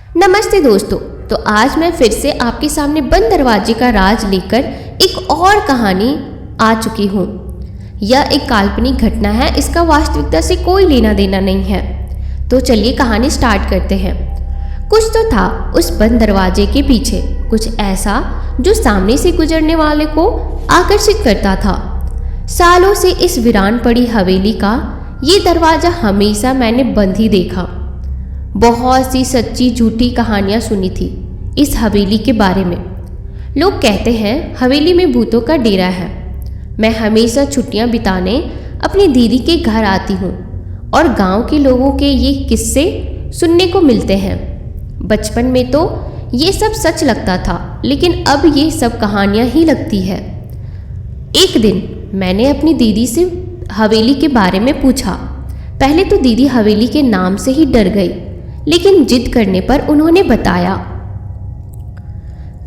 नमस्ते दोस्तों। तो आज मैं फिर से आपके सामने बंद दरवाजे का राज लेकर एक और कहानी आ चुकी हूँ। यह एक काल्पनिक घटना है, इसका वास्तविकता से कोई लेना देना नहीं है। तो चलिए कहानी स्टार्ट करते हैं। कुछ तो था उस बंद दरवाजे के पीछे, कुछ ऐसा जो सामने से गुजरने वाले को आकर्षित करता था। सालों से इस वीरान पड़ी हवेली का ये दरवाज़ा हमेशा मैंने बंद ही देखा। बहुत सी सच्ची झूठी कहानियाँ सुनी थी इस हवेली के बारे में। लोग कहते हैं हवेली में भूतों का डेरा है। मैं हमेशा छुट्टियाँ बिताने अपनी दीदी के घर आती हूँ और गांव के लोगों के ये किस्से सुनने को मिलते हैं। बचपन में तो ये सब सच लगता था, लेकिन अब ये सब कहानियाँ ही लगती है। एक दिन मैंने अपनी दीदी से हवेली के बारे में पूछा। पहले तो दीदी हवेली के नाम से ही डर गई, लेकिन जिद करने पर उन्होंने बताया।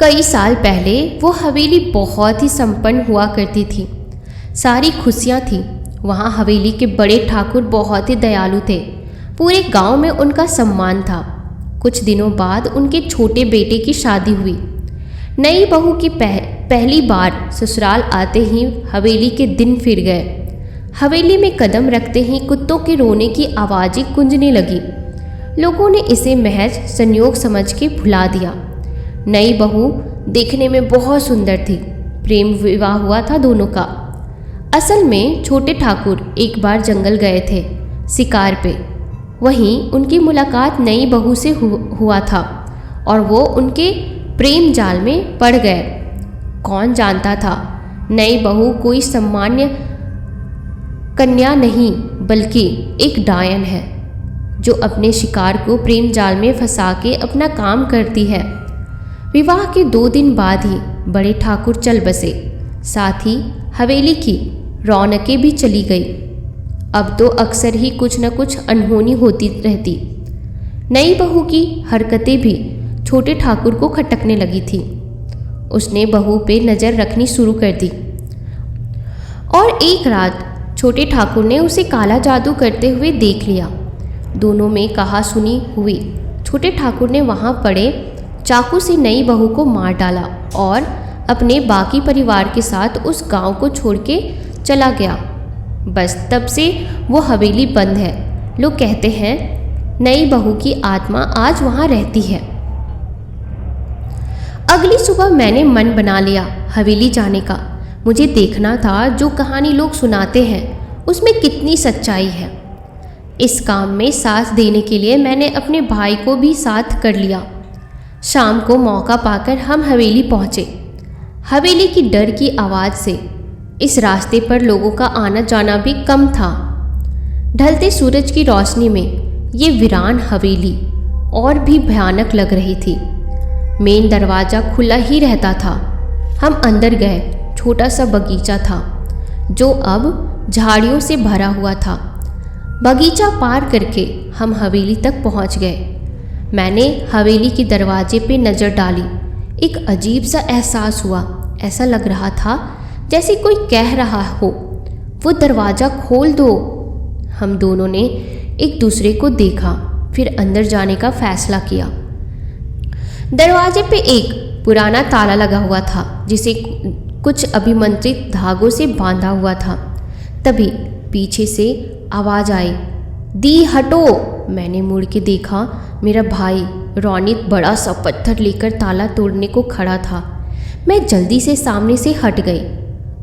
कई साल पहले वो हवेली बहुत ही संपन्न हुआ करती थी, सारी खुशियाँ थी। वहाँ हवेली के बड़े ठाकुर बहुत ही दयालु थे, पूरे गांव में उनका सम्मान था। कुछ दिनों बाद उनके छोटे बेटे की शादी हुई। नई बहू की पहली बार ससुराल आते ही हवेली के दिन फिर गए। हवेली में कदम रखते ही कुत्तों के रोने की आवाज़ें गूंजने लगी। लोगों ने इसे महज संयोग समझ के भुला दिया। नई बहू देखने में बहुत सुंदर थी। प्रेम विवाह हुआ था दोनों का। असल में छोटे ठाकुर एक बार जंगल गए थे शिकार पे। वहीं उनकी मुलाकात नई बहू से हुआ था और वो उनके प्रेम जाल में पड़ गए। कौन जानता था नई बहू कोई सामान्य कन्या नहीं, बल्कि एक डायन है जो अपने शिकार को प्रेम जाल में फंसा के अपना काम करती है। विवाह के 2 दिन बाद ही बड़े ठाकुर चल बसे, साथ ही हवेली की रौनकें भी चली गई। अब तो अक्सर ही कुछ न कुछ अनहोनी होती रहती। नई बहू की हरकतें भी छोटे ठाकुर को खटकने लगी थी। उसने बहू पे नज़र रखनी शुरू कर दी और एक रात छोटे ठाकुर ने उसे काला जादू करते हुए देख लिया। दोनों में कहा सुनी हुई। छोटे ठाकुर ने वहाँ पड़े चाकू से नई बहू को मार डाला और अपने बाकी परिवार के साथ उस गांव को छोड़ के चला गया। बस तब से वो हवेली बंद है। लोग कहते हैं नई बहू की आत्मा आज वहाँ रहती है। अगली सुबह मैंने मन बना लिया हवेली जाने का। मुझे देखना था जो कहानी लोग सुनाते हैं उसमें कितनी सच्चाई है। इस काम में साथ देने के लिए मैंने अपने भाई को भी साथ कर लिया। शाम को मौका पाकर हम हवेली पहुँचे। हवेली की डर की आवाज़ से इस रास्ते पर लोगों का आना जाना भी कम था। ढलते सूरज की रोशनी में ये वीरान हवेली और भी भयानक लग रही थी। मेन दरवाज़ा खुला ही रहता था। हम अंदर गए। छोटा सा बगीचा था जो अब झाड़ियों से भरा हुआ था। बगीचा पार करके हम हवेली तक पहुंच गए। मैंने हवेली के दरवाजे पे नज़र डाली। एक अजीब सा एहसास हुआ। ऐसा लग रहा था जैसे कोई कह रहा हो, वो दरवाज़ा खोल दो। हम दोनों ने एक दूसरे को देखा, फिर अंदर जाने का फैसला किया। दरवाजे पे एक पुराना ताला लगा हुआ था जिसे कुछ अभिमंत्रित धागों से बांधा हुआ था। तभी पीछे से आवाज़ आई, दी हटो। मैंने मुड़ के देखा। मेरा भाई रौनित बड़ा सा पत्थर लेकर ताला तोड़ने को खड़ा था। मैं जल्दी से सामने से हट गई।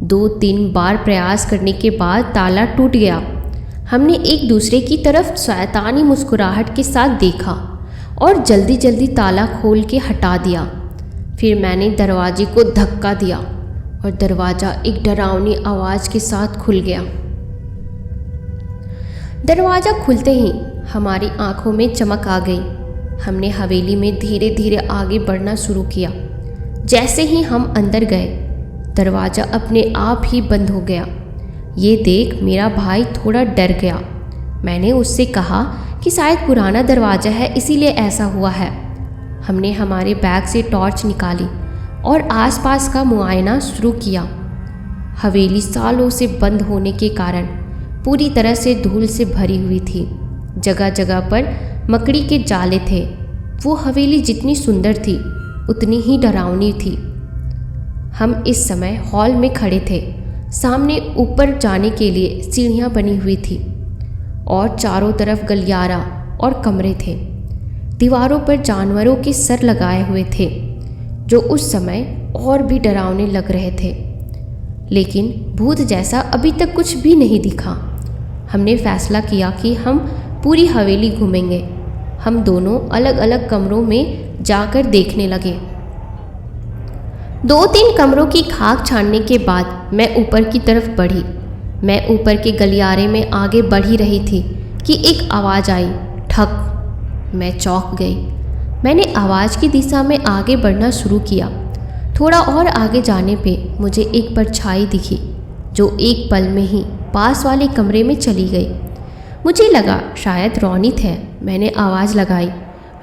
2-3 बार प्रयास करने के बाद ताला टूट गया। हमने एक दूसरे की तरफ शैतानी मुस्कुराहट के साथ देखा और जल्दी जल्दी ताला खोल के हटा दिया। फिर मैंने दरवाजे को धक्का दिया और दरवाज़ा एक डरावनी आवाज़ के साथ खुल गया। दरवाज़ा खुलते ही हमारी आंखों में चमक आ गई। हमने हवेली में धीरे धीरे आगे बढ़ना शुरू किया। जैसे ही हम अंदर गए, दरवाज़ा अपने आप ही बंद हो गया। ये देख मेरा भाई थोड़ा डर गया। मैंने उससे कहा कि शायद पुराना दरवाज़ा है, इसीलिए ऐसा हुआ है। हमने हमारे बैग से टॉर्च निकाली और आसपास का मुआयना शुरू किया। हवेली सालों से बंद होने के कारण पूरी तरह से धूल से भरी हुई थी। जगह जगह पर मकड़ी के जाले थे। वो हवेली जितनी सुंदर थी उतनी ही डरावनी थी। हम इस समय हॉल में खड़े थे। सामने ऊपर जाने के लिए सीढ़ियाँ बनी हुई थी और चारों तरफ गलियारा और कमरे थे। दीवारों पर जानवरों के सर लगाए हुए थे जो उस समय और भी डरावने लग रहे थे, लेकिन भूत जैसा अभी तक कुछ भी नहीं दिखा। हमने फैसला किया कि हम पूरी हवेली घूमेंगे। हम दोनों अलग अलग कमरों में जाकर देखने लगे। 2-3 कमरों की खाक छानने के बाद मैं ऊपर की तरफ बढ़ी। मैं ऊपर के गलियारे में आगे बढ़ ही रही थी कि एक आवाज़ आई, ठक। मैं चौंक गई। मैंने आवाज़ की दिशा में आगे बढ़ना शुरू किया। थोड़ा और आगे जाने पे मुझे एक परछाई दिखी जो एक पल में ही पास वाले कमरे में चली गई। मुझे लगा शायद रोनित है। मैंने आवाज़ लगाई,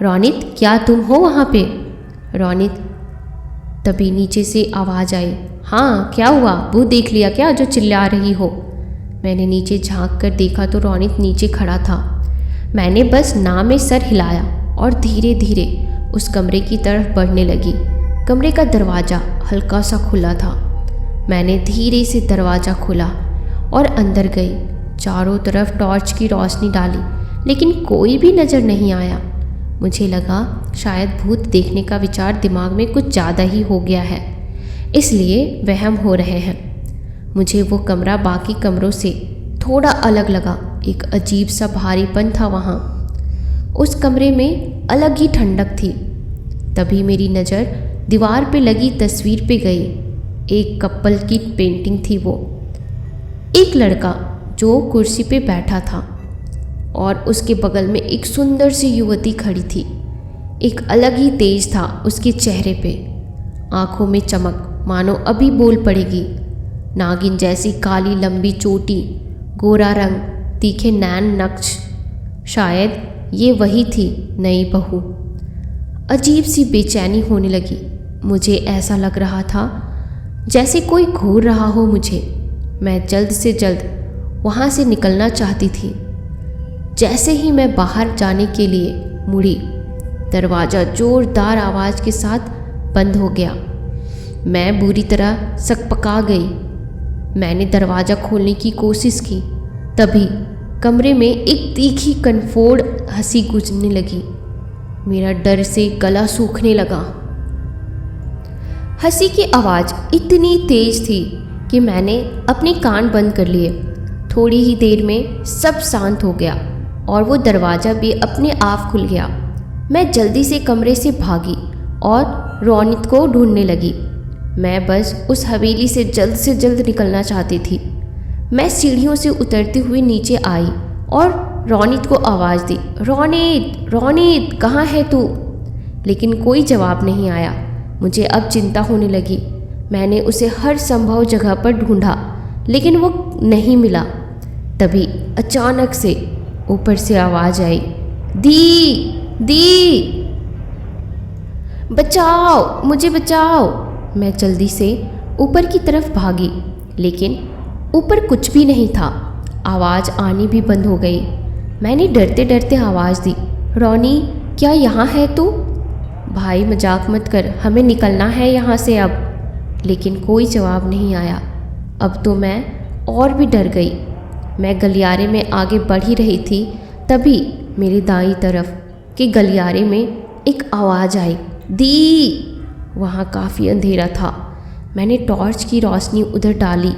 रोनित, क्या तुम हो वहाँ पे? रोनित। तभी नीचे से आवाज़ आई, हाँ क्या हुआ, भूत देख लिया क्या जो चिल्ला रही हो? मैंने नीचे झांक कर देखा तो रोनित नीचे खड़ा था। मैंने बस ना में सर हिलाया और धीरे धीरे उस कमरे की तरफ बढ़ने लगी। कमरे का दरवाज़ा हल्का सा खुला था। मैंने धीरे से दरवाज़ा खोला और अंदर गई। चारों तरफ टॉर्च की रोशनी डाली, लेकिन कोई भी नज़र नहीं आया। मुझे लगा शायद भूत देखने का विचार दिमाग में कुछ ज़्यादा ही हो गया है, इसलिए वहम हो रहे हैं। मुझे वो कमरा बाकी कमरों से थोड़ा अलग लगा। एक अजीब सा भारीपन था वहाँ। उस कमरे में अलग ही ठंडक थी। तभी मेरी नज़र दीवार पे लगी तस्वीर पे गई। एक कपल की पेंटिंग थी वो। एक लड़का जो कुर्सी पे बैठा था और उसके बगल में एक सुंदर सी युवती खड़ी थी। एक अलग ही तेज था उसके चेहरे पे, आंखों में चमक मानो अभी बोल पड़ेगी। नागिन जैसी काली लंबी चोटी, गोरा रंग, तीखे नैन नक्श। शायद ये वही थी नई बहू। अजीब सी बेचैनी होने लगी। मुझे ऐसा लग रहा था जैसे कोई घूर रहा हो मुझे। मैं जल्द से जल्द वहाँ से निकलना चाहती थी। जैसे ही मैं बाहर जाने के लिए मुड़ी, दरवाज़ा ज़ोरदार आवाज़ के साथ बंद हो गया। मैं बुरी तरह सकपका गई। मैंने दरवाज़ा खोलने की कोशिश की, तभी कमरे में एक तीखी कनफोड़ हंसी गूंजने लगी। मेरा डर से गला सूखने लगा। हंसी की आवाज़ इतनी तेज थी कि मैंने अपने कान बंद कर लिए। थोड़ी ही देर में सब शांत हो गया और वो दरवाज़ा भी अपने आप खुल गया। मैं जल्दी से कमरे से भागी और रोनित को ढूंढने लगी। मैं बस उस हवेली से जल्द निकलना चाहती थी। मैं सीढ़ियों से उतरती हुई नीचे आई और रोनित को आवाज़ दी, रोनित, रोनित, कहाँ है तू? लेकिन कोई जवाब नहीं आया। मुझे अब चिंता होने लगी। मैंने उसे हर संभव जगह पर ढूंढा, लेकिन वो नहीं मिला। तभी अचानक से ऊपर से आवाज़ आई, दी, बचाओ, मुझे बचाओ। मैं जल्दी से ऊपर की तरफ भागी, लेकिन ऊपर कुछ भी नहीं था। आवाज़ आनी भी बंद हो गई। मैंने डरते डरते आवाज़ दी, रोनी, क्या यहाँ है तू? भाई मजाक मत कर, हमें निकलना है यहाँ से अब। लेकिन कोई जवाब नहीं आया। अब तो मैं और भी डर गई। मैं गलियारे में आगे बढ़ ही रही थी, तभी मेरी दाईं तरफ के गलियारे में एक आवाज़ आई, दी। वहाँ काफ़ी अंधेरा था। मैंने टॉर्च की रोशनी उधर डाली।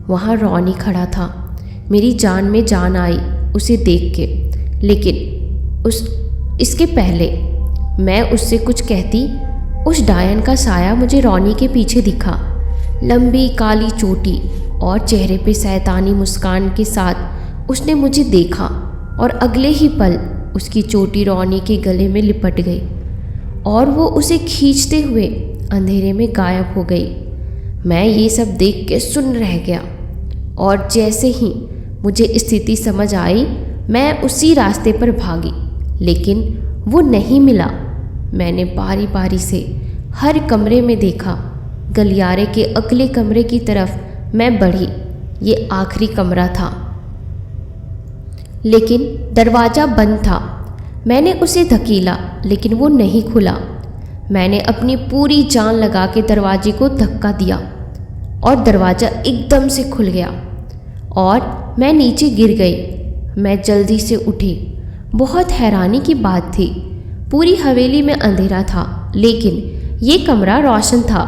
वहाँ रोनी खड़ा था। मेरी जान में जान आई उसे देख के, लेकिन इसके पहले मैं उससे कुछ कहती, उस डायन का साया मुझे रोनी के पीछे दिखा। लंबी काली चोटी और चेहरे पे शैतानी मुस्कान के साथ उसने मुझे देखा और अगले ही पल उसकी चोटी रोनी के गले में लिपट गई और वो उसे खींचते हुए अंधेरे में गायब हो गई। मैं ये सब देख के सुन्न रह गया और जैसे ही मुझे स्थिति समझ आई, मैं उसी रास्ते पर भागी, लेकिन वो नहीं मिला। मैंने बारी बारी से हर कमरे में देखा। गलियारे के अगले कमरे की तरफ मैं बढ़ी। ये आखिरी कमरा था, लेकिन दरवाज़ा बंद था। मैंने उसे धकेला लेकिन वो नहीं खुला। मैंने अपनी पूरी जान लगा के दरवाजे को धक्का दिया और दरवाज़ा एकदम से खुल गया और मैं नीचे गिर गई। मैं जल्दी से उठी। बहुत हैरानी की बात थी, पूरी हवेली में अंधेरा था लेकिन ये कमरा रोशन था।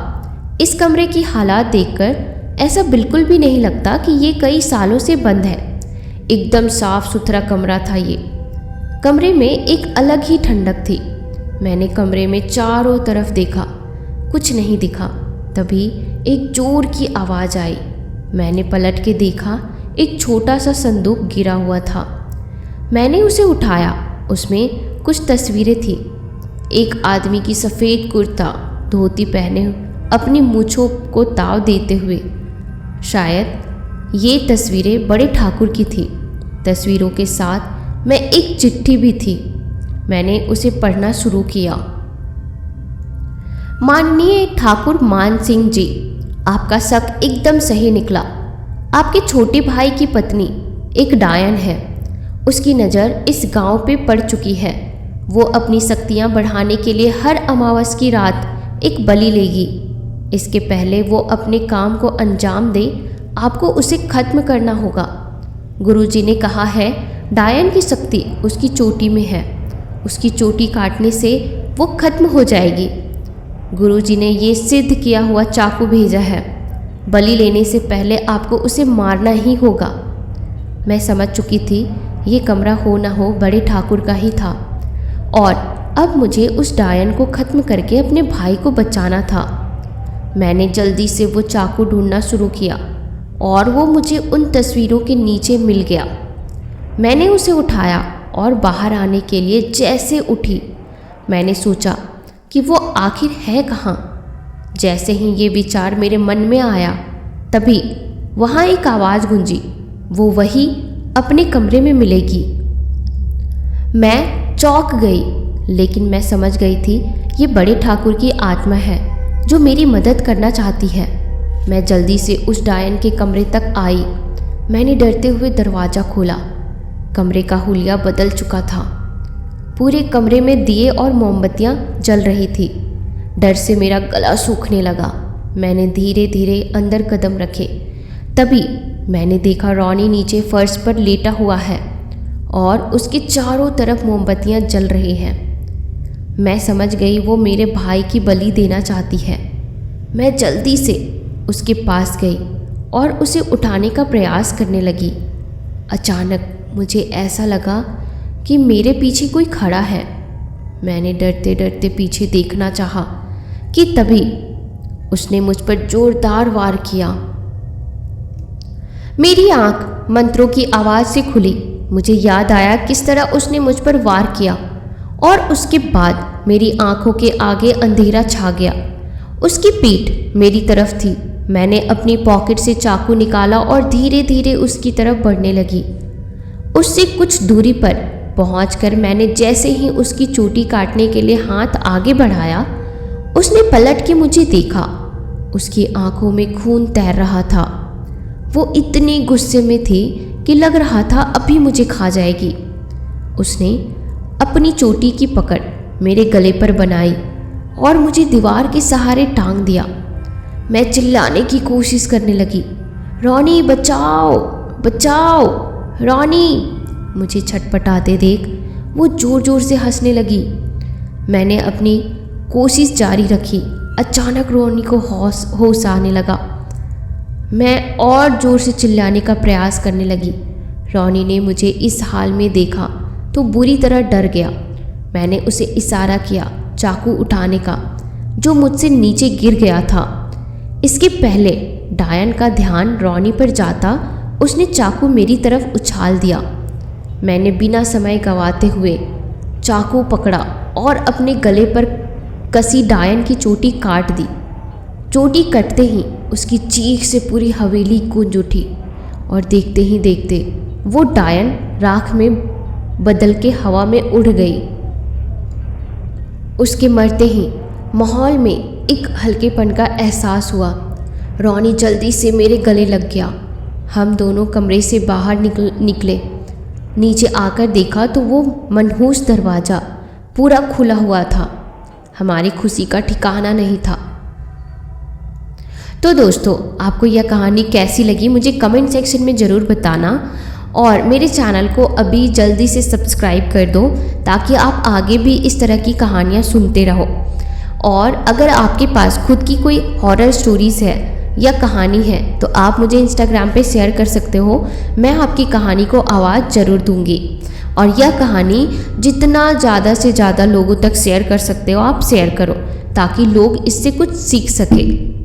इस कमरे की हालात देखकर ऐसा बिल्कुल भी नहीं लगता कि ये कई सालों से बंद है। एकदम साफ सुथरा कमरा था ये। कमरे में एक अलग ही ठंडक थी। मैंने कमरे में चारों तरफ देखा, कुछ नहीं दिखा। तभी एक जोर की आवाज़ आई। मैंने पलट के देखा, एक छोटा सा संदूक गिरा हुआ था। मैंने उसे उठाया। उसमें कुछ तस्वीरें थी। एक आदमी की सफ़ेद कुर्ता धोती पहने अपनी मूंछों को ताव देते हुए। शायद ये तस्वीरें बड़े ठाकुर की थी। तस्वीरों के साथ मैं एक चिट्ठी भी थी। मैंने उसे पढ़ना शुरू किया। माननीय ठाकुर मान सिंह जी, आपका शक एकदम सही निकला। आपके छोटे भाई की पत्नी एक डायन है। उसकी नज़र इस गांव पे पड़ चुकी है। वो अपनी शक्तियाँ बढ़ाने के लिए हर अमावस की रात एक बलि लेगी। इसके पहले वो अपने काम को अंजाम दे, आपको उसे खत्म करना होगा। गुरुजी ने कहा है डायन की शक्ति उसकी चोटी में है। उसकी चोटी काटने से वो खत्म हो जाएगी। गुरुजी ने ये सिद्ध किया हुआ चाकू भेजा है। बलि लेने से पहले आपको उसे मारना ही होगा। मैं समझ चुकी थी ये कमरा हो न हो बड़े ठाकुर का ही था और अब मुझे उस डायन को ख़त्म करके अपने भाई को बचाना था। मैंने जल्दी से वो चाकू ढूंढना शुरू किया और वो मुझे उन तस्वीरों के नीचे मिल गया। मैंने उसे उठाया और बाहर आने के लिए जैसे उठी, मैंने सोचा कि वो आखिर है कहाँ। जैसे ही ये विचार मेरे मन में आया, तभी वहाँ एक आवाज़ गूंजी, वो वही अपने कमरे में मिलेगी। मैं चौंक गई, लेकिन मैं समझ गई थी ये बड़े ठाकुर की आत्मा है जो मेरी मदद करना चाहती है। मैं जल्दी से उस डायन के कमरे तक आई। मैंने डरते हुए दरवाज़ा खोला। कमरे का हुलिया बदल चुका था। पूरे कमरे में दिए और मोमबत्तियाँ जल रही थी। डर से मेरा गला सूखने लगा। मैंने धीरे धीरे अंदर कदम रखे। तभी मैंने देखा रोनी नीचे फर्श पर लेटा हुआ है और उसके चारों तरफ मोमबत्तियाँ जल रही हैं। मैं समझ गई वो मेरे भाई की बलि देना चाहती है। मैं जल्दी से उसके पास गई और उसे उठाने का प्रयास करने लगी। अचानक मुझे ऐसा लगा कि मेरे पीछे कोई खड़ा है। मैंने डरते डरते पीछे देखना चाहा कि तभी उसने मुझ पर जोरदार वार किया। मेरी आंख मंत्रों की आवाज़ से खुली। मुझे याद आया किस तरह उसने मुझ पर वार किया और उसके बाद मेरी आंखों के आगे अंधेरा छा गया। उसकी पीठ मेरी तरफ थी। मैंने अपनी पॉकेट से चाकू निकाला और धीरे धीरे उसकी तरफ बढ़ने लगी। उससे कुछ दूरी पर पहुंचकर मैंने जैसे ही उसकी चोटी काटने के लिए हाथ आगे बढ़ाया, उसने पलट के मुझे देखा। उसकी आंखों में खून तैर रहा था। वो इतनी गुस्से में थी कि लग रहा था अभी मुझे खा जाएगी। उसने अपनी चोटी की पकड़ मेरे गले पर बनाई और मुझे दीवार के सहारे टांग दिया। मैं चिल्लाने की कोशिश करने लगी, रोनी बचाओ बचाओ रोनी। मुझे छटपटाते देख वो ज़ोर ज़ोर से हंसने लगी। मैंने अपनी कोशिश जारी रखी। अचानक रोनी को होश आने लगा। मैं और ज़ोर से चिल्लाने का प्रयास करने लगी। रोनी ने मुझे इस हाल में देखा तो बुरी तरह डर गया। मैंने उसे इशारा किया चाकू उठाने का, जो मुझसे नीचे गिर गया था। इसके पहले डायन का ध्यान रोनी पर जाता, उसने चाकू मेरी तरफ उछाल दिया। मैंने बिना समय गंवाते हुए चाकू पकड़ा और अपने गले पर कसी डायन की चोटी काट दी। चोटी कटते ही उसकी चीख से पूरी हवेली गूंज उठी और देखते ही देखते वो डायन राख में बदल के हवा में उड़ गई। उसके मरते ही माहौल में एक हल्केपन का एहसास हुआ। रोनी जल्दी से मेरे गले लग गया। हम दोनों कमरे से बाहर निकले। नीचे आकर देखा तो वो मनहूस दरवाज़ा पूरा खुला हुआ था। हमारी खुशी का ठिकाना नहीं था। तो दोस्तों, आपको यह कहानी कैसी लगी मुझे कमेंट सेक्शन में ज़रूर बताना, और मेरे चैनल को अभी जल्दी से सब्सक्राइब कर दो ताकि आप आगे भी इस तरह की कहानियाँ सुनते रहो। और अगर आपके पास खुद की कोई हॉरर स्टोरीज़ है या कहानी है तो आप मुझे इंस्टाग्राम पे शेयर कर सकते हो। मैं आपकी कहानी को आवाज़ ज़रूर दूंगी, और यह कहानी जितना ज़्यादा से ज़्यादा लोगों तक शेयर कर सकते हो आप शेयर करो ताकि लोग इससे कुछ सीख सकें।